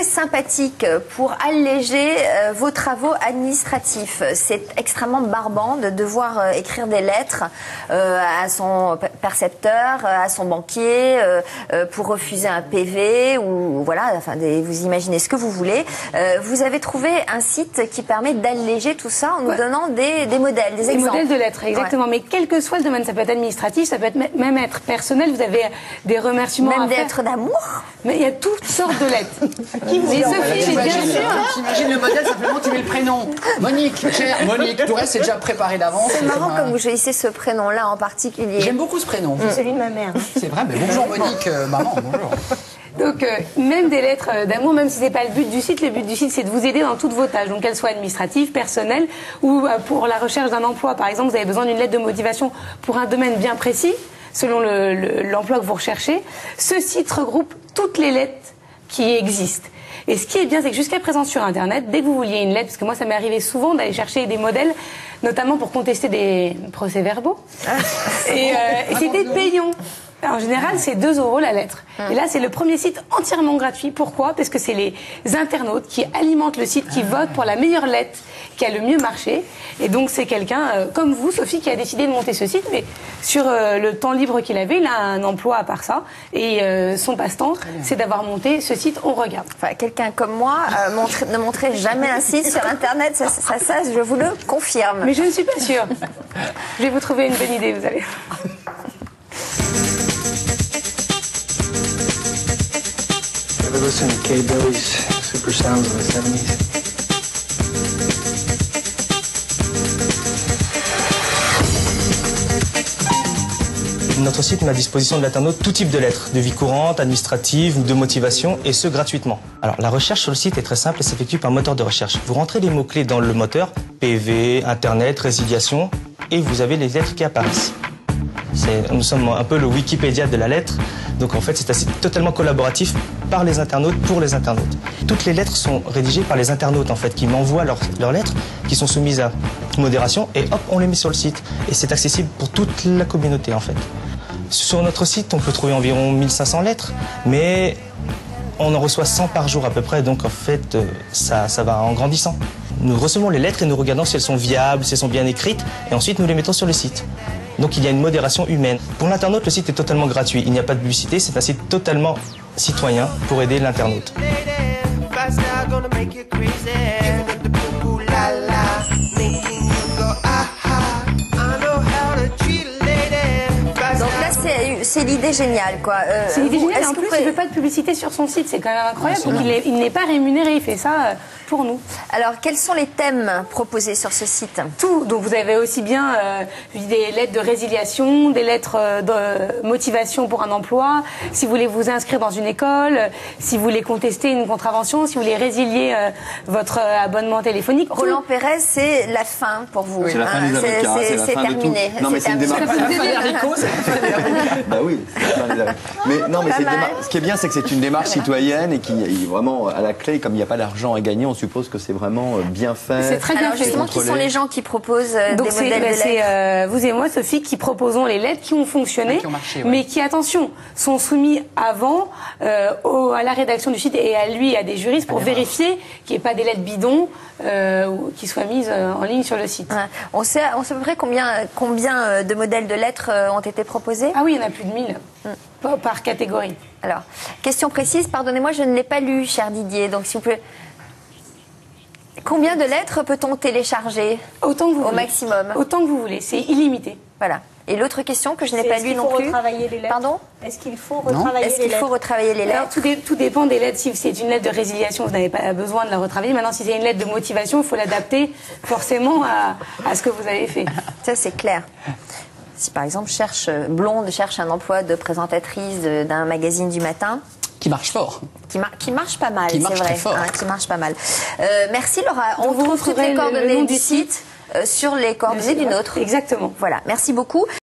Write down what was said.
très sympathique pour alléger vos travaux administratifs. C'est extrêmement barbant de devoir écrire des lettres à son percepteur, à son banquier, pour refuser un PV ou voilà, enfin, vous imaginez ce que vous voulez. Vous avez trouvé un site qui permet d'alléger tout ça en nous donnant des modèles, des exemples. Des modèles de lettres, exactement. Mais quel que soit le domaine, ça peut être administratif, ça peut être même être personnel. Vous avez des remerciements même à des faire. lettres d'amour. Mais il y a toutes sortes de lettres. Mais Sophie, bien sûr. T'imagines le modèle, simplement tu mets le prénom. Monique, chère Monique, tout reste c'est déjà préparé d'avance. C'est marrant comme vous choisissez ce prénom-là en particulier. J'aime beaucoup ce prénom. C'est celui de ma mère. C'est vrai, mais bonjour Monique, maman, bonjour. Donc, même des lettres d'amour, même si c'est pas le but du site c'est de vous aider dans toutes vos tâches, donc qu'elles soient administratives, personnelles, ou pour la recherche d'un emploi. Par exemple, vous avez besoin d'une lettre de motivation pour un domaine bien précis, selon l'emploi que vous recherchez. Ce site regroupe toutes les lettres qui existent. Et ce qui est bien, c'est que jusqu'à présent sur Internet, dès que vous vouliez une lettre, parce que moi ça m'est arrivé souvent d'aller chercher des modèles, notamment pour contester des procès-verbaux, et c'était payant. En général, c'est 2 € la lettre. Et là, c'est le premier site entièrement gratuit. Pourquoi? Parce que c'est les internautes qui alimentent le site, qui votent pour la meilleure lettre qui a le mieux marché. Et donc, c'est quelqu'un comme vous, Sophie, qui a décidé de monter ce site. Mais sur le temps libre qu'il avait, il a un emploi à part ça. Et son passe-temps, c'est d'avoir monté ce site On Regarde. Enfin, quelqu'un comme moi ne montrait jamais un site sur Internet. Ça, je vous le confirme. Mais je ne suis pas sûre. Je vais vous trouver une bonne idée, vous allez. Listen to K-Billy's Super Sounds of the 70s. Notre site met à disposition de l'internaute tout type de lettres, de vie courante, administrative ou de motivation, et ce gratuitement. Alors la recherche sur le site est très simple et s'effectue par moteur de recherche. Vous rentrez les mots-clés dans le moteur, PV, Internet, résiliation, et vous avez les lettres qui apparaissent. Nous sommes un peu le Wikipédia de la lettre, donc en fait c'est un site totalement collaboratif par les internautes, pour les internautes. Toutes les lettres sont rédigées par les internautes en fait, qui m'envoient leurs lettres, qui sont soumises à modération, et hop, on les met sur le site. Et c'est accessible pour toute la communauté en fait. Sur notre site, on peut trouver environ 1500 lettres, mais on en reçoit 100 par jour à peu près, donc en fait ça va en grandissant. Nous recevons les lettres et nous regardons si elles sont viables, si elles sont bien écrites, et ensuite nous les mettons sur le site. Donc il y a une modération humaine. Pour l'internaute, le site est totalement gratuit. Il n'y a pas de publicité, c'est un site totalement citoyen pour aider l'internaute. Donc là, c'est l'idée géniale, quoi. C'est l'idée géniale. En plus, il ne fait pas de publicité sur son site. C'est quand même incroyable. Donc il n'est pas rémunéré. Il fait ça pour nous. Alors, quels sont les thèmes proposés sur ce site? Tout. Donc, vous avez aussi bien des lettres de résiliation, des lettres de motivation pour un emploi. Si vous voulez vous inscrire dans une école, si vous voulez contester une contravention, si vous voulez résilier votre abonnement téléphonique. Roland Pérez, c'est la fin pour vous. C'est la fin des avocats. C'est terminé. Non, mais c'est une démarche. Bah oui, mais non, mais ce qui est bien, c'est que c'est une démarche citoyenne et qui est vraiment à la clé. Comme il n'y a pas d'argent à gagner, on suppose que c'est vraiment bien fait. C'est très bien fait. Justement, qui sont les gens qui proposent donc des modèles de lettres? C'est vous et moi, Sophie, qui proposons les lettres qui ont fonctionné, qui ont marché, mais qui, attention, sont soumis avant à la rédaction du site et à lui, à des juristes, pour vérifier qu'il n'y ait pas des lettres bidons qui soient mises en ligne sur le site. Ouais. On sait à peu près combien de modèles de lettres ont été proposés? Ah oui, il y en a plus de 1000 par catégorie. Alors, question précise, pardonnez-moi, je ne l'ai pas lu, cher Didier, donc s'il vous plaît. Combien de lettres peut-on télécharger? Autant que vous au voulez. Maximum. Autant que vous voulez, c'est illimité. Voilà. Et l'autre question que je n'ai pas lue non plus. Retravailler les lettres. Pardon? Est-ce qu'il faut retravailler les lettres? Est-ce qu'il faut retravailler les lettres? Alors, tout dépend des lettres. Si c'est une lettre de résiliation, vous n'avez pas besoin de la retravailler. Maintenant, si c'est une lettre de motivation, il faut l'adapter forcément à ce que vous avez fait. Ça, c'est clair. Si par exemple Blonde cherche un emploi de présentatrice d'un magazine du matin. Qui marche fort. Qui marche pas mal, c'est vrai. Très fort. Qui marche pas mal. Merci Laura. On vous retrouve toutes les coordonnées du site sur les coordonnées du nôtre. Exactement. Voilà. Merci beaucoup.